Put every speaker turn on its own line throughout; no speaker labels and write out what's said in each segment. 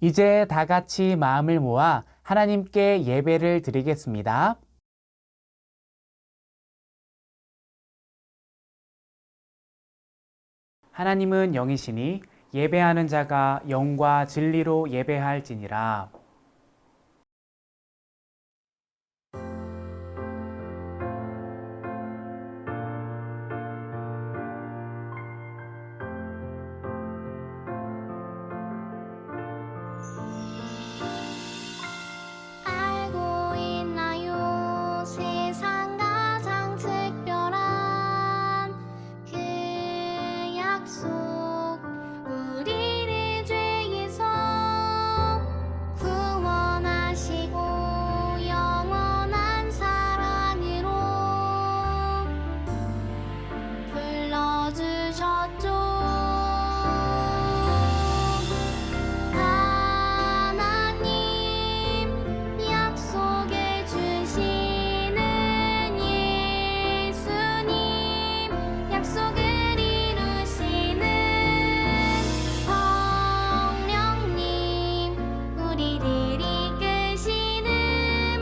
이제 다 같이 마음을 모아 하나님께 예배를 드리겠습니다. 하나님은 영이시니 예배하는 자가 영과 진리로 예배할지니라.
알고 있나요? 세상 가장 특별한 그 약속, 우리를 죄에서 구원하시고 영원한 사랑으로 불러주셨죠. 하나님 약속해 주시는 예수님, 약속을 이루시는 성령님, 우리를 이끄시는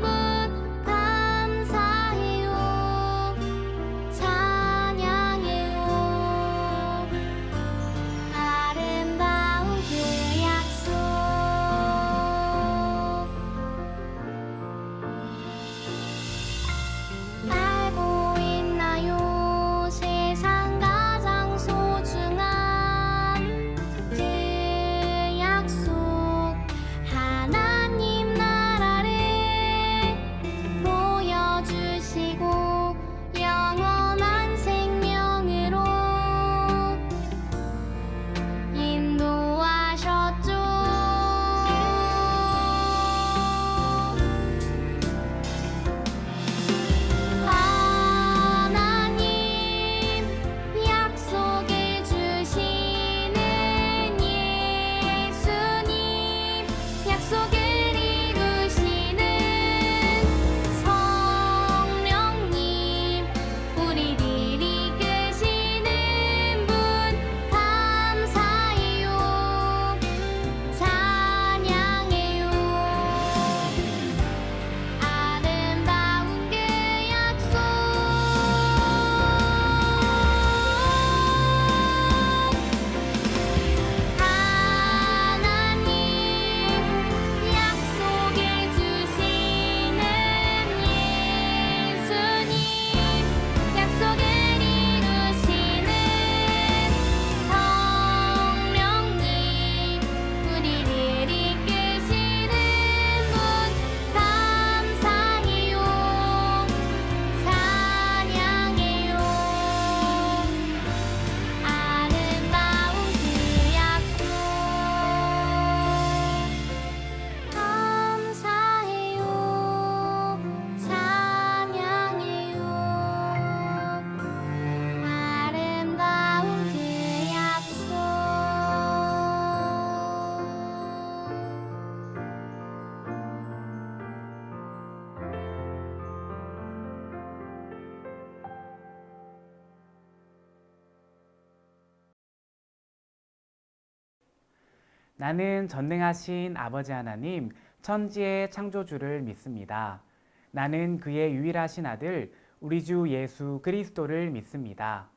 분 감사해요. 찬양해요. 아름다운 그 약속, 알고 있나요? 세상 가장 소중한 그 약속, 하나님 나라를 보여주시고 영원한 생명으로 인도하셨죠. 하나님 약속해 주시는 예수님, 약속을 이루시는 성령님, 우리를 이끄시는 분 감사해요. 찬양해요. 아름다운 그 약속, 하나님 약속해 주시는 예수님, 약속을 이루시는 성령님, 우리를 이끄시는 분 감사해요. 찬양해요. 아름다운 그 약속, 감사해요. 찬양해요. 아름다운 그 약속.
나는 전능하신 아버지 하나님, 천지의 창조주를 믿습니다. 나는 그의 유일하신 아들, 우리 주 예수 그리스도를 믿습니다.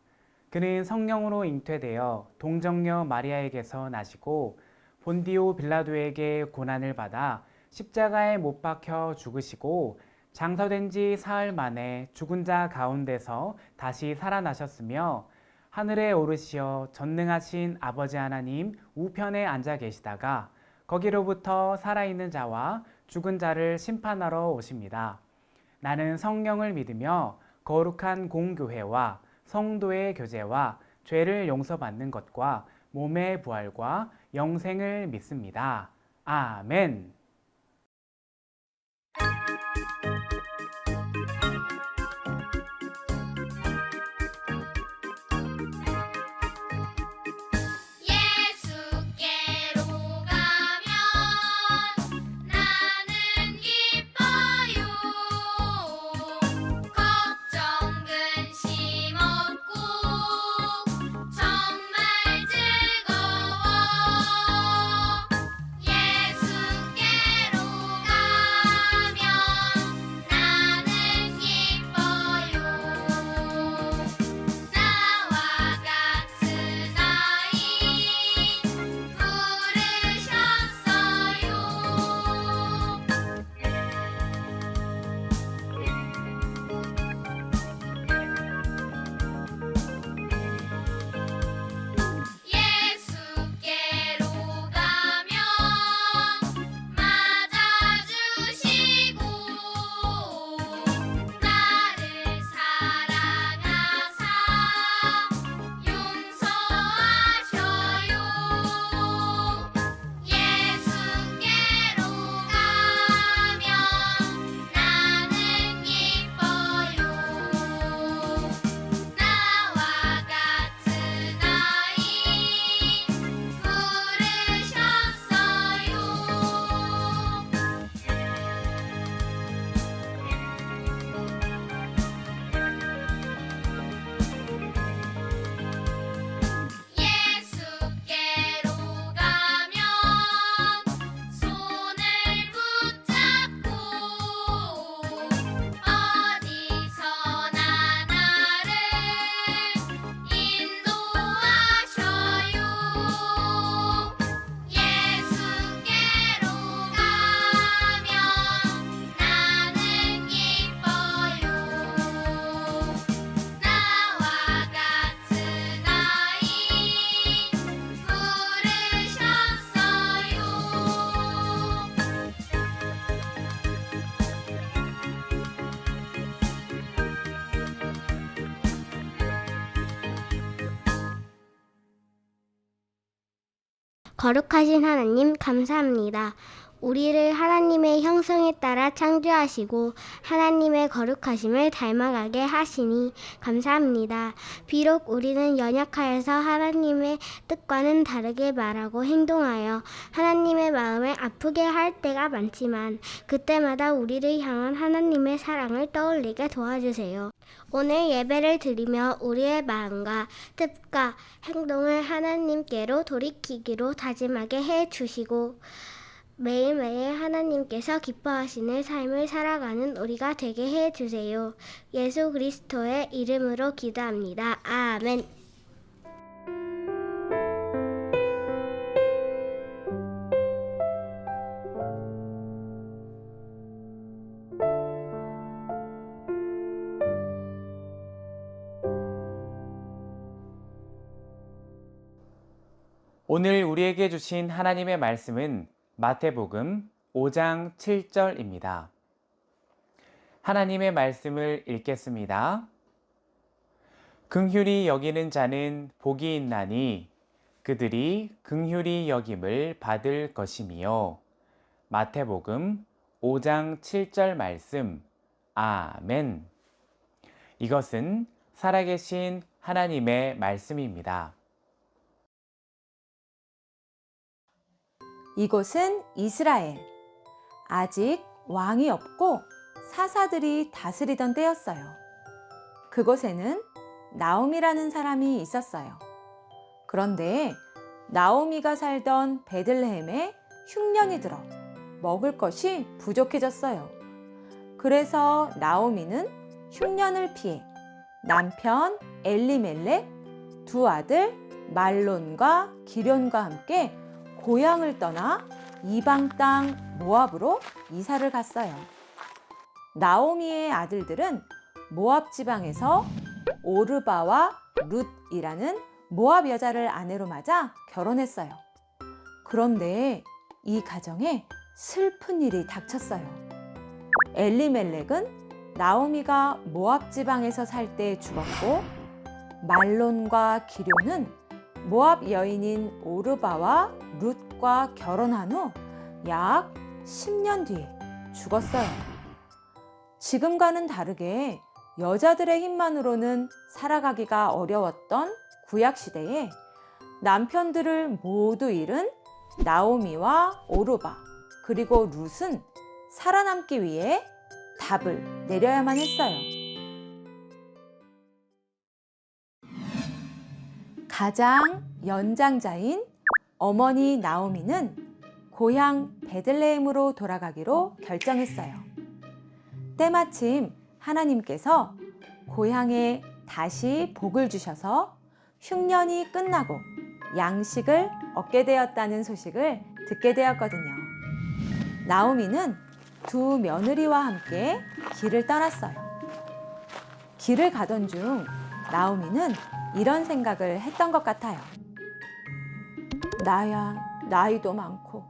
그는 성령으로 잉태되어 동정녀 마리아에게서 나시고 본디오 빌라도에게 고난을 받아 십자가에 못 박혀 죽으시고 장사된 지 사흘 만에 죽은 자 가운데서 다시 살아나셨으며 하늘에 오르시어 전능하신 아버지 하나님 우편에 앉아 계시다가 거기로부터 살아있는 자와 죽은 자를 심판하러 오십니다. 나는 성령을 믿으며 거룩한 공교회와 성도의 교제와 죄를 용서받는 것과 몸의 부활과 영생을 믿습니다. 아멘.
예수께로 가면 나는 기뻐요. 걱정 근심 없고 정말 즐거워. 예수
거룩하신 하나님 감사합니다. 우리를 하나님의 형상에 따라 창조하시고 하나님의 거룩하심을 닮아가게 하시니 감사합니다. 비록 우리는 연약하여서 하나님의 뜻과는 다르게 말하고 행동하여 하나님의 마음을 아프게 할 때가 많지만 그때마다 우리를 향한 하나님의 사랑을 떠올리게 도와주세요. 오늘 예배를 드리며 우리의 마음과 뜻과 행동을 하나님께로 돌이키기로 다짐하게 해 주시고 매일매일 하나님께서 기뻐하시는 삶을 살아가는 우리가 되게 해 주세요. 예수 그리스도의 이름으로 기도합니다. 아멘.
오늘 우리에게 주신 하나님의 말씀은 마태복음 5장 7절입니다. 하나님의 말씀을 읽겠습니다. 긍휼히 여기는 자는 복이 있나니 그들이 긍휼히 여김을 받을 것이며. 마태복음 5장 7절 말씀. 아멘. 이것은 살아계신 하나님의 말씀입니다.
이곳은 이스라엘. 아직 왕이 없고 사사들이 다스리던 때였어요. 그곳에는 나오미라는 사람이 있었어요. 그런데 나오미가 살던 베들레헴에 흉년이 들어 먹을 것이 부족해졌어요. 그래서 나오미는 흉년을 피해 남편 엘리멜렉, 두 아들 말론과 기련과 함께 고향을 떠나 이방 땅 모압으로 이사를 갔어요. 나오미의 아들들은 모압 지방에서 오르바와 룻이라는 모압 여자를 아내로 맞아 결혼했어요. 그런데 이 가정에 슬픈 일이 닥쳤어요. 엘리멜렉은 나오미가 모압 지방에서 살 때 죽었고, 말론과 기료는 모압 여인인 오르바와 룻과 결혼한 후 약 10년 뒤에 죽었어요. 지금과는 다르게 여자들의 힘만으로는 살아가기가 어려웠던 구약시대에 남편들을 모두 잃은 나오미와 오르바 그리고 룻은 살아남기 위해 답을 내려야만 했어요. 가장 연장자인 어머니 나오미는 고향 베들레헴으로 돌아가기로 결정했어요. 때마침 하나님께서 고향에 다시 복을 주셔서 흉년이 끝나고 양식을 얻게 되었다는 소식을 듣게 되었거든요. 나오미는 두 며느리와 함께 길을 떠났어요. 길을 가던 중 나오미는 이런 생각을 했던 것 같아요. 나야 나이도 많고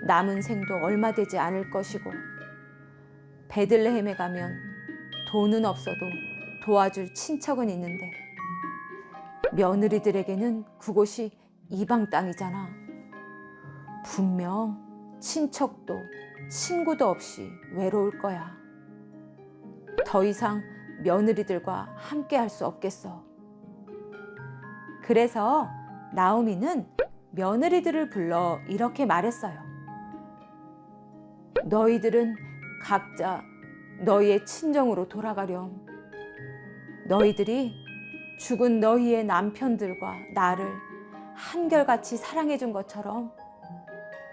남은 생도 얼마 되지 않을 것이고, 베들레헴에 가면 돈은 없어도 도와줄 친척은 있는데 며느리들에게는 그곳이 이방 땅이잖아. 분명 친척도 친구도 없이 외로울 거야. 더 이상 며느리들과 함께 할 수 없겠어. 그래서 나오미는 며느리들을 불러 이렇게 말했어요. 너희들은 각자 너희의 친정으로 돌아가렴. 너희들이 죽은 너희의 남편들과 나를 한결같이 사랑해 준 것처럼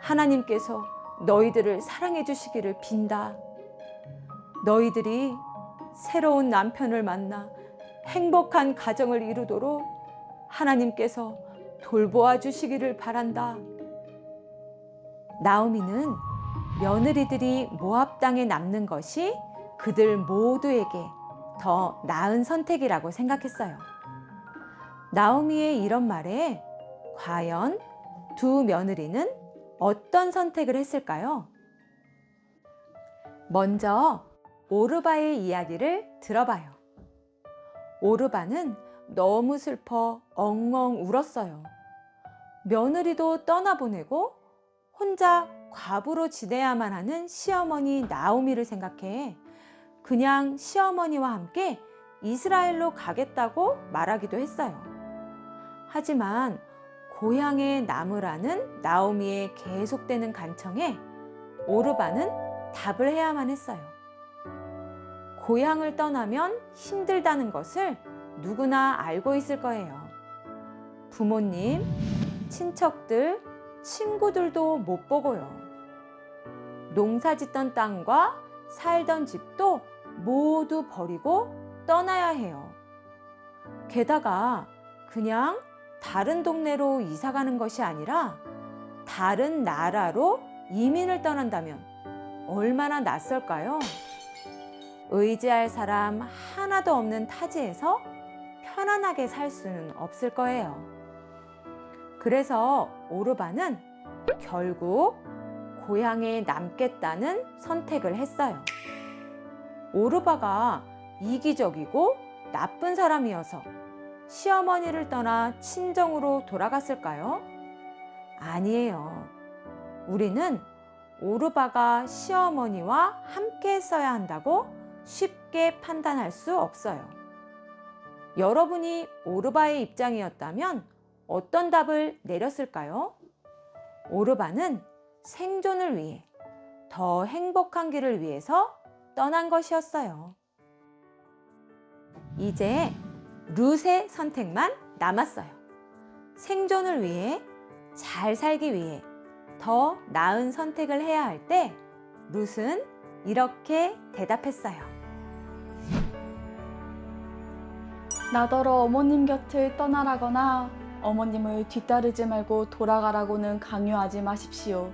하나님께서 너희들을 사랑해 주시기를 빈다. 너희들이 새로운 남편을 만나 행복한 가정을 이루도록 하나님께서 돌보아 주시기를 바란다. 나오미는 며느리들이 모압 땅에 남는 것이 그들 모두에게 더 나은 선택이라고 생각했어요. 나오미의 이런 말에 과연 두 며느리는 어떤 선택을 했을까요? 먼저 오르바의 이야기를 들어봐요. 오르바는 너무 슬퍼 엉엉 울었어요. 며느리도 떠나보내고 혼자 과부로 지내야만 하는 시어머니 나오미를 생각해 그냥 시어머니와 함께 이스라엘로 가겠다고 말하기도 했어요. 하지만 고향에 남으라는 나오미의 계속되는 간청에 오르바는 답을 해야만 했어요. 고향을 떠나면 힘들다는 것을 누구나 알고 있을 거예요. 부모님, 친척들, 친구들도 못 보고요. 농사 짓던 땅과 살던 집도 모두 버리고 떠나야 해요. 게다가 그냥 다른 동네로 이사 가는 것이 아니라 다른 나라로 이민을 떠난다면 얼마나 낯설까요? 의지할 사람 하나도 없는 타지에서 편안하게 살 수는 없을 거예요. 그래서 오르바는 결국 고향에 남겠다는 선택을 했어요. 오르바가 이기적이고 나쁜 사람이어서 시어머니를 떠나 친정으로 돌아갔을까요? 아니에요. 우리는 오르바가 시어머니와 함께 했어야 한다고 쉽게 판단할 수 없어요. 여러분이 오르바의 입장이었다면 어떤 답을 내렸을까요? 오르바는 생존을 위해, 더 행복한 길을 위해서 떠난 것이었어요. 이제 룻의 선택만 남았어요. 생존을 위해, 잘 살기 위해 더 나은 선택을 해야 할 때 룻은 이렇게 대답했어요.
나더러 어머님 곁을 떠나라거나 어머님을 뒤따르지 말고 돌아가라고는 강요하지 마십시오.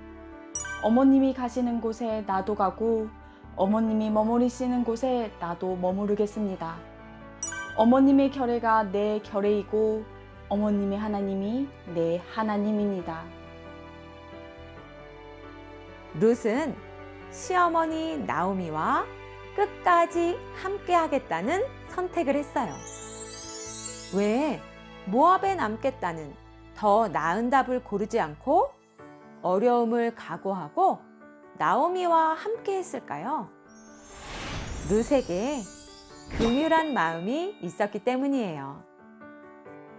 어머님이 가시는 곳에 나도 가고 어머님이 머무르시는 곳에 나도 머무르겠습니다. 어머님의 결례가 내 결례이고 어머님의 하나님이 내 하나님입니다.
룻은 시어머니 나오미와 끝까지 함께 하겠다는 선택을 했어요. 왜 모압에 남겠다는 더 나은 답을 고르지 않고 어려움을 각오하고 나오미와 함께 했을까요? 룻에게 긍휼한 마음이 있었기 때문이에요.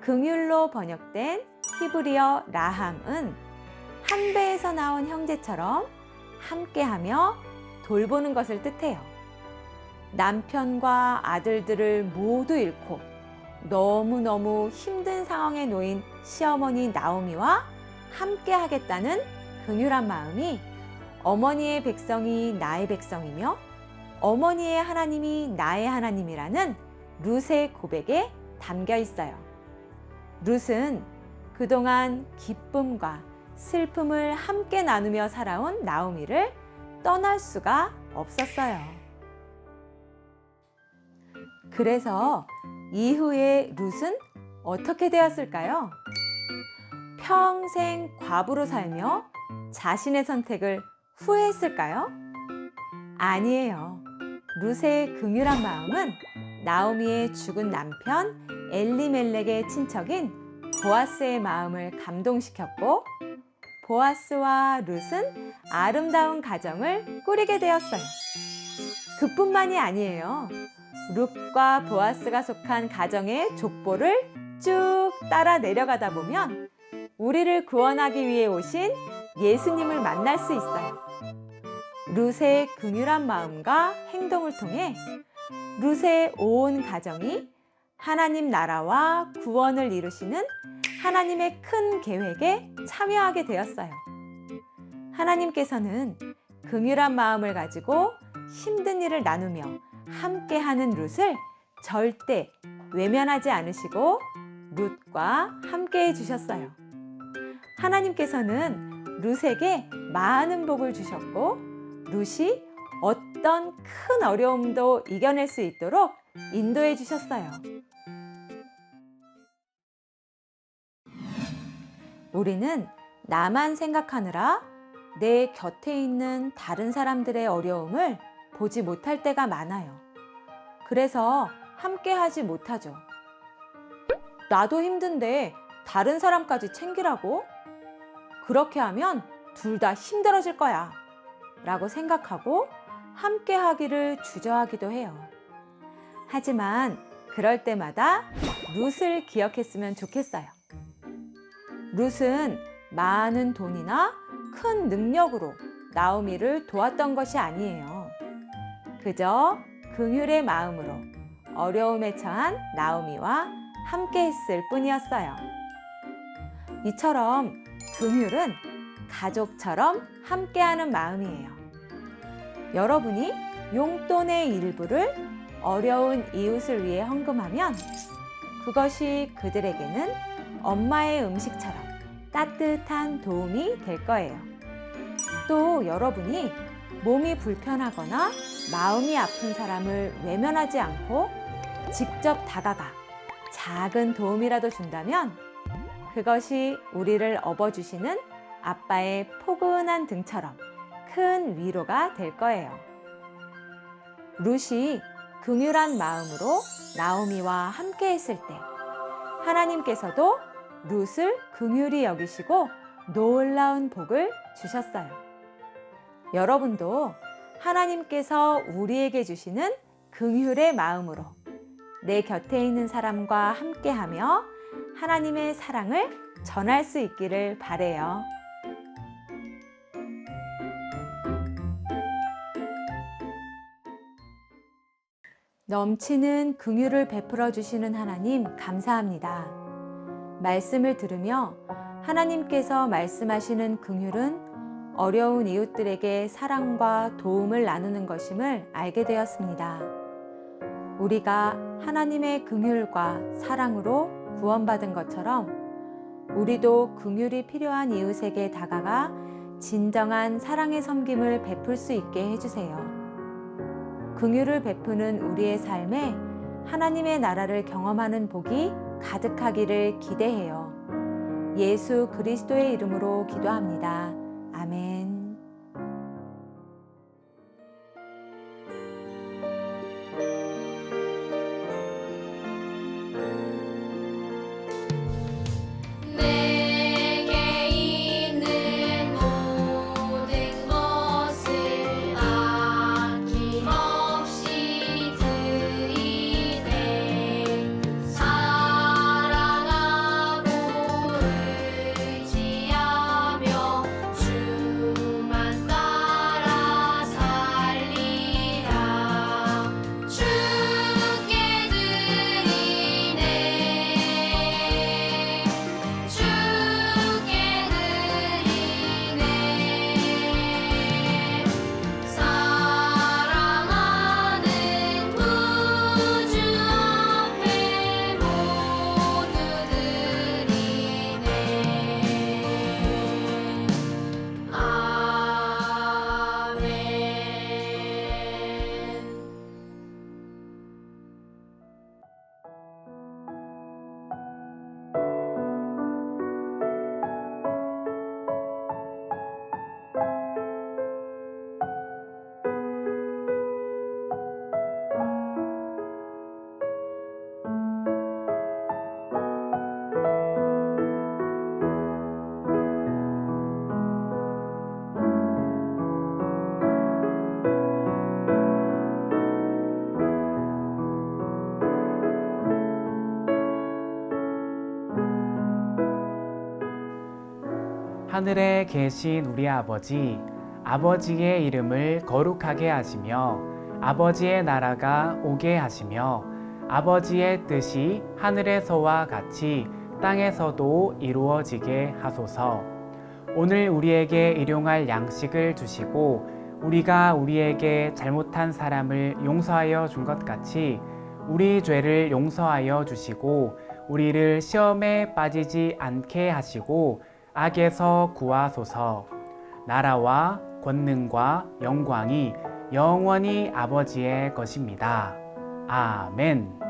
긍휼로 번역된 히브리어 라함은 한 배에서 나온 형제처럼 함께하며 돌보는 것을 뜻해요. 남편과 아들들을 모두 잃고 너무너무 힘든 상황에 놓인 시어머니 나오미와 함께 하겠다는 긍휼한 마음이 어머니의 백성이 나의 백성이며 어머니의 하나님이 나의 하나님이라는 룻의 고백에 담겨 있어요. 룻은 그동안 기쁨과 슬픔을 함께 나누며 살아온 나오미를 떠날 수가 없었어요. 그래서 이후에 룻은 어떻게 되었을까요? 평생 과부로 살며 자신의 선택을 후회했을까요? 아니에요. 룻의 긍휼한 마음은 나오미의 죽은 남편 엘리멜렉의 친척인 보아스의 마음을 감동시켰고 보아스와 룻은 아름다운 가정을 꾸리게 되었어요. 그뿐만이 아니에요. 룻과 보아스가 속한 가정의 족보를 쭉 따라 내려가다 보면 우리를 구원하기 위해 오신 예수님을 만날 수 있어요. 룻의 긍휼한 마음과 행동을 통해 룻의 온 가정이 하나님 나라와 구원을 이루시는 하나님의 큰 계획에 참여하게 되었어요. 하나님께서는 긍휼한 마음을 가지고 힘든 일을 나누며 함께하는 룻을 절대 외면하지 않으시고 룻과 함께 해주셨어요. 하나님께서는 룻에게 많은 복을 주셨고 룻이 어떤 큰 어려움도 이겨낼 수 있도록 인도해 주셨어요. 우리는 나만 생각하느라 내 곁에 있는 다른 사람들의 어려움을 보지 못할 때가 많아요. 그래서 함께 하지 못하죠. 나도 힘든데 다른 사람까지 챙기라고? 그렇게 하면 둘 다 힘들어질 거야 라고 생각하고 함께 하기를 주저하기도 해요. 하지만 그럴 때마다 룻을 기억했으면 좋겠어요. 룻은 많은 돈이나 큰 능력으로 나오미를 도왔던 것이 아니에요. 그저 긍휼의 마음으로 어려움에 처한 나오미와 함께 했을 뿐이었어요. 이처럼 긍휼은 가족처럼 함께하는 마음이에요. 여러분이 용돈의 일부를 어려운 이웃을 위해 헌금하면 그것이 그들에게는 엄마의 음식처럼 따뜻한 도움이 될 거예요. 또 여러분이 몸이 불편하거나 마음이 아픈 사람을 외면하지 않고 직접 다가가 작은 도움이라도 준다면 그것이 우리를 업어주시는 아빠의 포근한 등처럼 큰 위로가 될 거예요. 룻이 긍휼한 마음으로 나오미와 함께 했을 때 하나님께서도 룻을 긍휼히 여기시고 놀라운 복을 주셨어요. 여러분도 하나님께서 우리에게 주시는 긍휼의 마음으로 내 곁에 있는 사람과 함께하며 하나님의 사랑을 전할 수 있기를 바래요. 넘치는 긍휼을 베풀어 주시는 하나님 감사합니다. 말씀을 들으며 하나님께서 말씀하시는 긍휼은 어려운 이웃들에게 사랑과 도움을 나누는 것임을 알게 되었습니다. 우리가 하나님의 긍휼과 사랑으로 구원받은 것처럼 우리도 긍휼이 필요한 이웃에게 다가가 진정한 사랑의 섬김을 베풀 수 있게 해주세요. 긍휼을 베푸는 우리의 삶에 하나님의 나라를 경험하는 복이 가득하기를 기대해요. 예수 그리스도의 이름으로 기도합니다. 아멘.
내게 있는 모든 것을 아낌없이 드리네. 사랑하고 의지하며 주만 따라 살리라. 주께 드리네. 주께 드리네. 사랑하는 구주 앞에 모두 드리네. 아멘.
하늘에 계신 우리 아버지, 아버지의 이름을 거룩하게 하시며 아버지의 나라가 오게 하시며 아버지의 뜻이 하늘에서와 같이 땅에서도 이루어지게 하소서. 오늘 우리에게 일용할 양식을 주시고 우리가 우리에게 잘못한 사람을 용서하여 준 것 같이 우리 죄를 용서하여 주시고 우리를 시험에 빠지지 않게 하시고 악에서 구하소서. 나라와 권능과 영광이 영원히 아버지의 것입니다. 아멘.